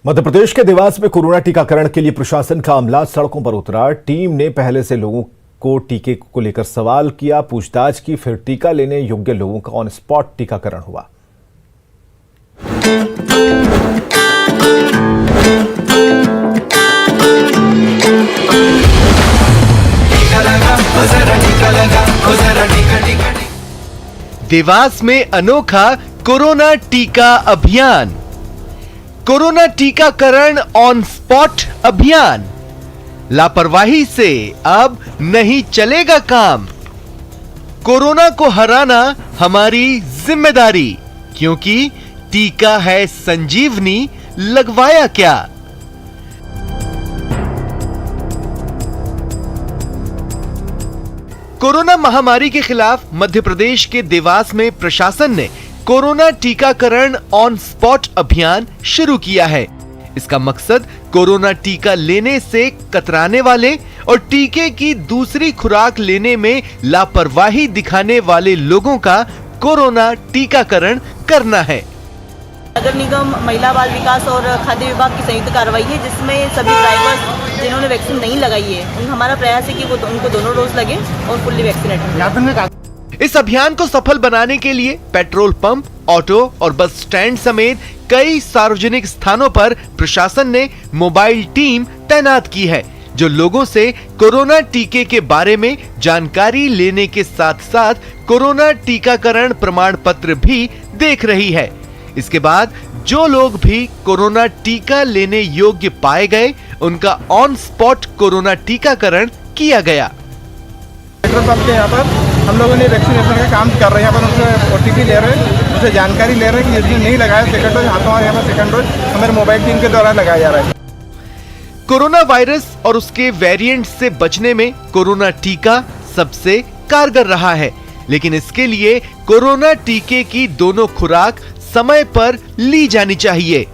मध्य प्रदेश के देवास में कोरोना टीकाकरण के लिए प्रशासन का अमला सड़कों पर उतरा। टीम ने पहले से लोगों को टीके को लेकर सवाल किया, पूछताछ की, फिर टीका लेने योग्य लोगों का ऑन स्पॉट टीकाकरण हुआ। देवास में अनोखा कोरोना टीका अभियान, कोरोना टीकाकरण ऑन स्पॉट अभियान। लापरवाही से अब नहीं चलेगा काम। कोरोना को हराना हमारी जिम्मेदारी, क्योंकि टीका है संजीवनी। लगवाया क्या? कोरोना महामारी के खिलाफ मध्य प्रदेश के देवास में प्रशासन ने कोरोना टीकाकरण ऑन स्पॉट अभियान शुरू किया है। इसका मकसद कोरोना टीका लेने से कतराने वाले और टीके की दूसरी खुराक लेने में लापरवाही दिखाने वाले लोगों का कोरोना टीकाकरण करना है। नगर निगम, महिला बाल विकास और खाद्य विभाग की संयुक्त कार्रवाई है, जिसमें सभी ड्राइवर्स जिन्होंने वैक्सीन नहीं लगाई है, हमारा प्रयास है कि वो उनको दोनों डोज लगे और फुल्ली वैक्सीनेटेड। इस अभियान को सफल बनाने के लिए पेट्रोल पंप, ऑटो और बस स्टैंड समेत कई सार्वजनिक स्थानों पर प्रशासन ने मोबाइल टीम तैनात की है, जो लोगों से कोरोना टीके के बारे में जानकारी लेने के साथ साथ कोरोना टीकाकरण प्रमाण पत्र भी देख रही है। इसके बाद जो लोग भी कोरोना टीका लेने योग्य पाए गए, उनका ऑन स्पॉट कोरोना टीकाकरण किया गया। पेट्रोल पंप के यहाँ पर हम लोगों ने वैक्सीनेशन का काम कर रहे हैं। यहाँ पर उनसे ओटीपी ले रहे हैं, उनसे जानकारी ले रहे हैं कि जिसने नहीं लगाया सेकंड डोज, हाथों यहाँ पर सेकंड डोज हमारे मोबाइल टीम के द्वारा लगाया जा रहा है। कोरोना वायरस और उसके वेरिएंट से बचने में कोरोना टीका सबसे कारगर रहा है, लेकिन इसके लिए कोरोना टीके की दोनों खुराक समय पर ली जानी चाहिए।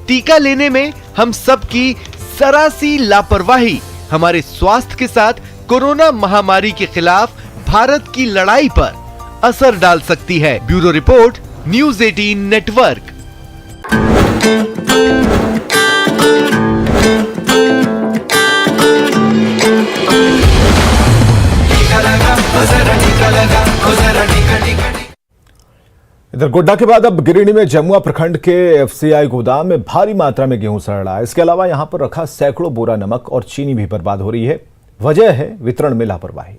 टीका लेने में हम सबकी सरासी लापरवाही हमारे स्वास्थ्य के साथ कोरोना महामारी के खिलाफ भारत की लड़ाई पर असर डाल सकती है। Bureau report, news 18 network. इधर गोड्डा के बाद अब गिरिडीह में जमुआ प्रखंड के एफसीआई गोदाम में भारी मात्रा में गेहूं सड़ रहा है। इसके अलावा यहां पर रखा सैकड़ों बोरा नमक और चीनी भी बर्बाद हो रही है। वजह है वितरण में लापरवाही।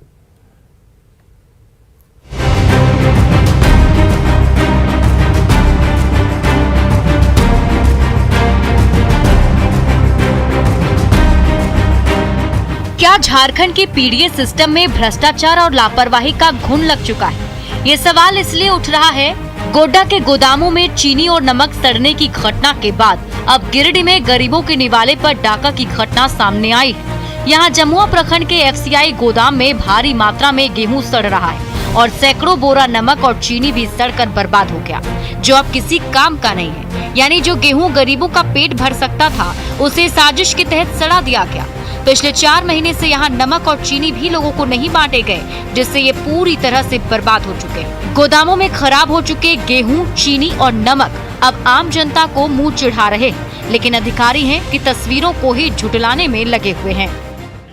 क्या झारखंड के पीडीएस सिस्टम में भ्रष्टाचार और लापरवाही का घुन लग चुका है? ये सवाल इसलिए उठ रहा है, गोड्डा के गोदामों में चीनी और नमक सड़ने की घटना के बाद अब गिरिडीह में गरीबों के निवाले पर डाका की घटना सामने आई है। यहाँ जमुआ प्रखंड के एफसीआई गोदाम में भारी मात्रा में गेहूं सड़ रहा है और सैकड़ों बोरा नमक और चीनी भी सड़कर बर्बाद हो गया, जो अब किसी काम का नहीं है। यानी जो गेहूं गरीबों का पेट भर सकता था, उसे साजिश के तहत सड़ा दिया गया। पिछले 4 महीने से यहाँ नमक और चीनी भी लोगों को नहीं बांटे गए, जिससे ये पूरी तरह से बर्बाद हो चुके हैं। गोदामों में खराब हो चुके गेहूं, चीनी और नमक अब आम जनता को मुंह चिढ़ा रहे हैं, लेकिन अधिकारी हैं कि तस्वीरों को ही झुठलाने में लगे हुए हैं।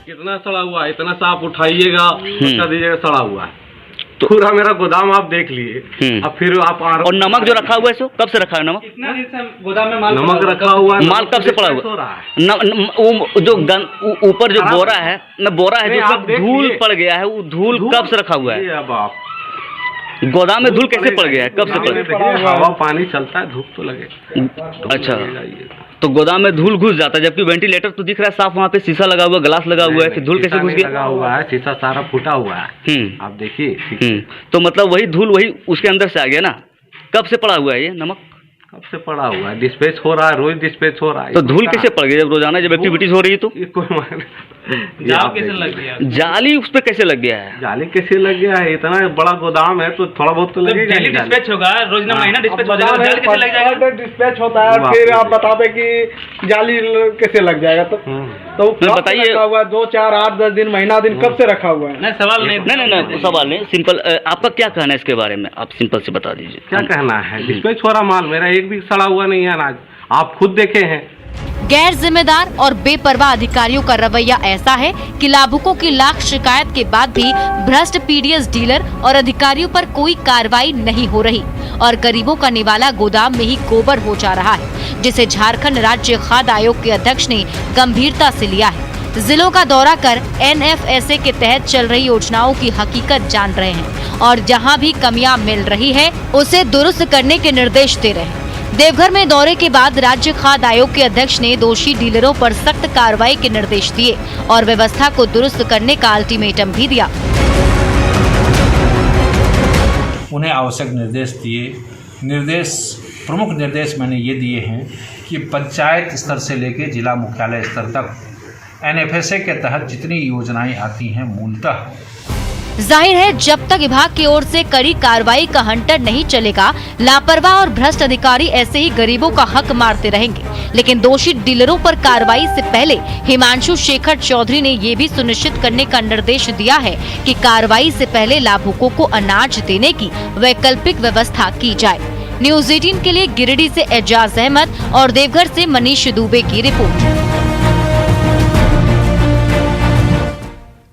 कितना सड़ा हुआ है, इतना साफ उठाइएगा, उसका दीजिएगा सड़ा हुआ है। तो पूरा मेरा गोदाम आप देख लिए। अब फिर आप और नमक जो रखा हुआ है, सो कब से रखा है नमक? कितना दिन से गोदाम में नमक रखा हुआ है? माल कब से पड़ा हुआ है? जो ऊपर जो बोरा है जो धूल पड़ गया है, वो धूल कब से रखा हुआ है? अब आप गोदाम में धूल कैसे पड़ गया है? कब से पड़ गया? हवा पानी चलता है, धूप तो लगे। अच्छा, तो गोदाम में धूल घुस जाता है, जबकि वेंटिलेटर तो दिख रहा है साफ, वहाँ पे शीशा लगा हुआ है, ग्लास लगा हुआ है, फिर धूल कैसे घुस गया? लगा हुआ है, शीशा सारा फूटा हुआ है, आप देखिए। तो मतलब वही धूल वही उसके अंदर से आ गया ना? कब से पड़ा हुआ है ये नमक? कब से पड़ा हुआ है? डिस्पैच हो रहा है, रोज डिस्पैच हो रहा है। तो धूल कैसे पड़ गई जब रोजाना जब एक्टिविटीज हो रही है? तो कोई कैसे लग गया? जाली उस पे कैसे लग गया है? जाली कैसे लग गया है? इतना बड़ा गोदाम है तो थोड़ा बहुत तो लगेगा। डिस्पैच होगा, रोज ना महीना डिस्पैच हो जाएगा, जाली कैसे लग जाएगा? डिस्पैच होता है, फिर आप बता दें कि जाली कैसे लग जाएगा? तो बताइए, 2, 4, 8, 10 दिन, महीना दिन कब से रखा हुआ है? नहीं सवाल नहीं, सवाल नहीं, सिंपल। आपका क्या कहना है इसके बारे में? आप सिंपल से बता दीजिए। क्या कहना है? डिस्पैच हो रहा माल मेरा एक भी सड़ा हुआ नहीं है अनाज, आप खुद देखे हैं। गैर जिम्मेदार और बेपरवाह अधिकारियों का रवैया ऐसा है कि लाभुकों की लाख शिकायत के बाद भी भ्रष्ट पीडीएस डीलर और अधिकारियों पर कोई कार्रवाई नहीं हो रही और गरीबों का निवाला गोदाम में ही गोबर हो जा रहा है, जिसे झारखंड राज्य खाद्य आयोग के अध्यक्ष ने गंभीरता से लिया है। जिलों का दौरा कर NFSA के तहत चल रही योजनाओं की हकीकत जान रहे हैं और जहां भी कमियां मिल रही है उसे दुरुस्त करने के निर्देश दे रहे हैं। देवघर में दौरे के बाद राज्य खाद्य आयोग के अध्यक्ष ने दोषी डीलरों पर सख्त कार्रवाई के निर्देश दिए और व्यवस्था को दुरुस्त करने का अल्टीमेटम भी दिया। उन्हें आवश्यक निर्देश दिए। प्रमुख निर्देश मैंने ये दिए हैं कि पंचायत स्तर से लेकर जिला मुख्यालय स्तर तक NFSA के तहत जितनी योजनाएं आती हैं मूलतः जाहिर है जब तक विभाग की ओर से कड़ी कार्रवाई का हंटर नहीं चलेगा, लापरवाह और भ्रष्ट अधिकारी ऐसे ही गरीबों का हक मारते रहेंगे। लेकिन दोषी डीलरों पर कार्रवाई से पहले हिमांशु शेखर चौधरी ने ये भी सुनिश्चित करने का निर्देश दिया है कि कार्रवाई से पहले लाभुकों को अनाज देने की वैकल्पिक व्यवस्था की जाए। न्यूज़ 18 के लिए गिरिडीह से एजाज अहमद और देवघर से मनीष दुबे की रिपोर्ट।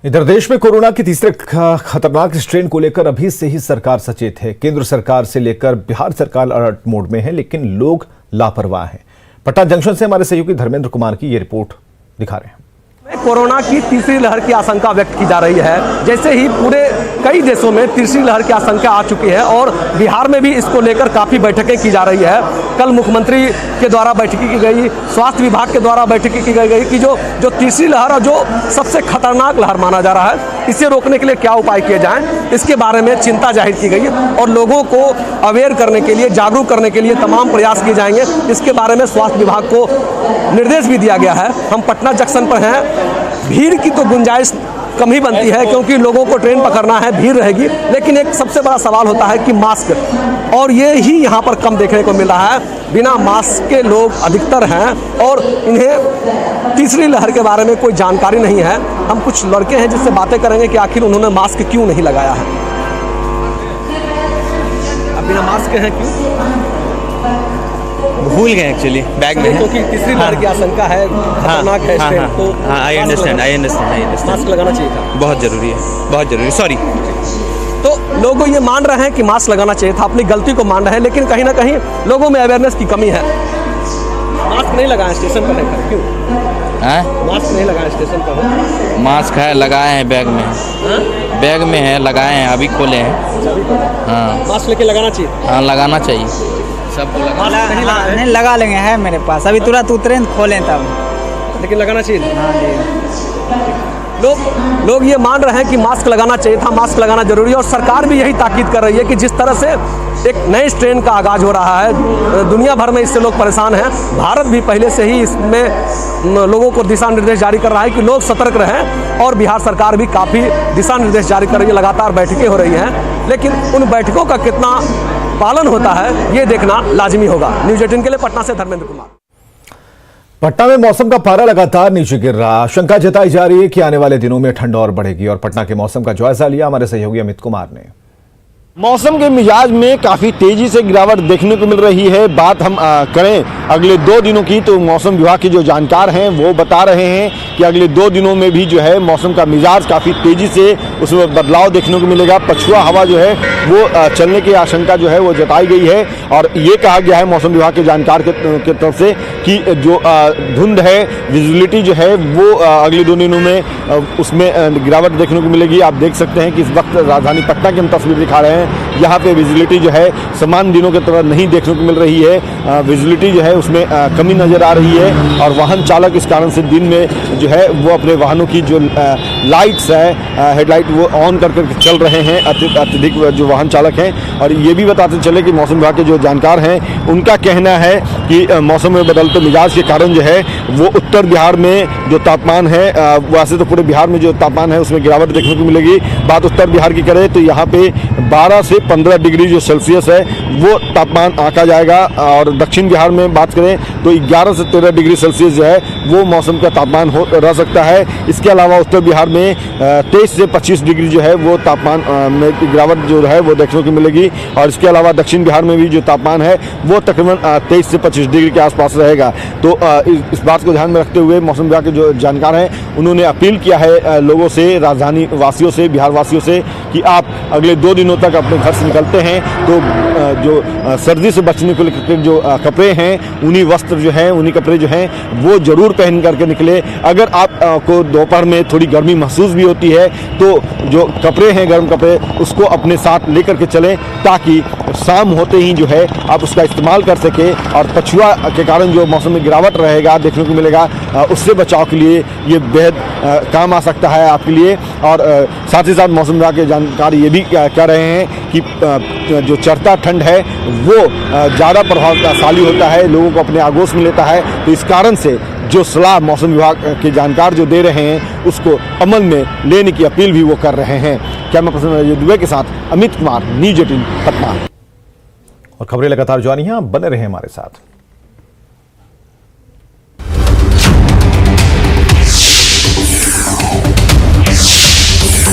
इधर देश में कोरोना के तीसरे खतरनाक स्ट्रेन को लेकर अभी से ही सरकार सचेत है। केंद्र सरकार से लेकर बिहार सरकार अलर्ट मोड में है, लेकिन लोग लापरवाह हैं। पटना जंक्शन से हमारे सहयोगी धर्मेंद्र कुमार की ये रिपोर्ट दिखा रहे हैं। कोरोना की तीसरी लहर की आशंका व्यक्त की जा रही है। जैसे ही पूरे कई देशों में तीसरी लहर की आशंका आ चुकी है और बिहार में भी इसको लेकर काफ़ी बैठकें की जा रही है। कल मुख्यमंत्री के द्वारा बैठकी की गई, स्वास्थ्य विभाग के द्वारा बैठकी की गई कि जो तीसरी लहर और जो सबसे खतरनाक लहर माना जा रहा है, इसे रोकने के लिए क्या उपाय किए जाएं, इसके बारे में चिंता जाहिर की गई और लोगों को अवेयर करने के लिए, जागरूक करने के लिए तमाम प्रयास किए जाएंगे। इसके बारे में स्वास्थ्य विभाग को निर्देश भी दिया गया है। हम पटना जंक्शन पर हैं। भीड़ की तो गुंजाइश कम ही बनती है क्योंकि लोगों को ट्रेन पकड़ना है, भीड़ रहेगी, लेकिन एक सबसे बड़ा सवाल होता है कि मास्क, और ये ही यहाँ पर कम देखने को मिल रहा है। बिना मास्क के लोग अधिकतर हैं और इन्हें तीसरी लहर के बारे में कोई जानकारी नहीं है। हम कुछ लड़के हैं जिससे बातें करेंगे कि आखिर उन्होंने मास्क क्यों नहीं लगाया है। अब बिना मास्क के हैं क्यों? भूल गए एक्चुअली बैग में, क्योंकि तीसरी लहर की आशंका है, खतरनाक है स्ट्रेन, तो आई अंडरस्टैंड मास्क लगाना चाहिए था। बहुत जरूरी, सॉरी। तो लोग ये मान रहे हैं कि मास्क लगाना चाहिए था, अपनी गलती को मान रहे हैं, लेकिन कहीं ना कहीं लोगों में अवेयरनेस की कमी है। मास्क नहीं लगाया स्टेशन पर, लेकर क्यों मास्क नहीं लगाया स्टेशन पर? मास्क है, लगाए हैं बैग में, बैग में है, लगाए हैं, अभी खोले हैं। हाँ, मास्क लेके लगाना चाहिए। हाँ, लगाना चाहिए, सबको नहीं लगा लेंगे, है मेरे पास, अभी तुरंत उतरे खोलें तब, लेकिन लगाना चाहिए। हाँ जी। लोग ये मान रहे हैं कि मास्क लगाना चाहिए था, मास्क लगाना जरूरी है और सरकार भी यही ताकीद कर रही है कि जिस तरह से एक नए स्ट्रेन का आगाज हो रहा है, दुनिया भर में इससे लोग परेशान हैं। भारत भी पहले से ही इसमें लोगों को दिशा निर्देश जारी कर रहा है कि लोग सतर्क रहें और बिहार सरकार भी काफ़ी दिशा निर्देश जारी कर रही है। लगातार बैठकें हो रही हैं, लेकिन उन बैठकों का कितना पालन होता है ये देखना लाजमी होगा। न्यूज़ 18 के लिए पटना से धर्मेंद्र कुमार। पटना में मौसम का पारा लगातार नीचे गिर रहा। आशंका जताई जा रही है कि आने वाले दिनों में ठंड और बढ़ेगी और पटना के मौसम का जायजा लिया हमारे सहयोगी अमित कुमार ने। मौसम के मिजाज में काफ़ी तेज़ी से गिरावट देखने को मिल रही है। बात हम करें अगले 2 दिनों की, तो मौसम विभाग के जो जानकार हैं वो बता रहे हैं कि अगले 2 दिनों में भी जो है मौसम का मिजाज काफ़ी तेज़ी से उसमें बदलाव देखने को मिलेगा। पछुआ हवा जो है वो चलने की आशंका जो है वो जताई गई है और ये कहा गया है मौसम विभाग के जानकार के तरफ से कि जो धुंध है, विजिबिलिटी जो है वो अगले 2 दिनों में उसमें गिरावट देखने को मिलेगी। आप देख सकते हैं कि इस वक्त राजधानी पटना की हम तस्वीर दिखा रहे हैं। यहाँ पे विजिबिलिटी जो है समान दिनों की तरह नहीं देखने को मिल रही है। विजिबिलिटी जो है उसमें कमी नज़र आ रही है और वाहन चालक इस कारण से दिन में जो है वो अपने वाहनों की जो लाइट्स है, हेडलाइट, वो ऑन करके चल रहे हैं अत्यधिक जो वाहन चालक हैं। और ये भी बताते चले कि मौसम विभाग के जो जानकार हैं उनका कहना है कि मौसम में बदलते मिजाज के कारण जो है वो उत्तर बिहार में जो तापमान है, वैसे तो पूरे बिहार में जो तापमान है उसमें गिरावट देखने को मिलेगी। बात उत्तर बिहार की करें तो यहाँ पे 12 से 15 डिग्री जो सेल्सियस है वो तापमान आंका जाएगा और दक्षिण बिहार में बात करें तो 11 से 13 डिग्री सेल्सियस जो है वो मौसम का तापमान रह सकता है। इसके अलावा उत्तर बिहार में 23 से 25 डिग्री जो है वो तापमान में गिरावट जो है वो देखने को मिलेगी। और इसके अलावा दक्षिण बिहार में भी जो तापमान है वो तकरीबन 23 से 25 डिग्री के आसपास रहेगा। तो इस बात को ध्यान में रखते हुए मौसम विभाग के जो जानकार हैं उन्होंने अपील किया है लोगों से, राजधानी वासियों से, बिहार वासियों से कि आप अगले 2 दिनों तक अपने घर से निकलते हैं तो जो सर्दी से बचने को लेकर जो कपड़े हैं, ऊनी वस्त्र जो हैं, ऊनी कपड़े जो हैं वो जरूर पहन करके निकले। अगर आपको दोपहर में थोड़ी गर्मी महसूस भी होती है तो जो कपड़े हैं, गर्म कपड़े, उसको अपने साथ लेकर के चलें ताकि शाम होते ही जो है आप उसका इस्तेमाल कर सके। और पछुआ के कारण जो मौसम में गिरावट रहेगा देखने को मिलेगा, उससे बचाव के लिए ये बेहद काम आ सकता है आपके लिए। और साथ ही साथ मौसम विभाग के जानकारी ये भी कह रहे हैं कि जो चढ़ता ठंड है वो ज़्यादा प्रभावशाली होता है, लोगों को अपने आगोश में लेता है। तो इस कारण से जो सलाह मौसम विभाग के जानकार जो दे रहे हैं उसको अमल में लेने की अपील भी वो कर रहे हैं। कैमरा पर्सन अजय दुबे के साथ अमित कुमार, न्यूज़ 18 पटना। और खबरें लगातार जानी हैं, आप बने रहें हमारे साथ।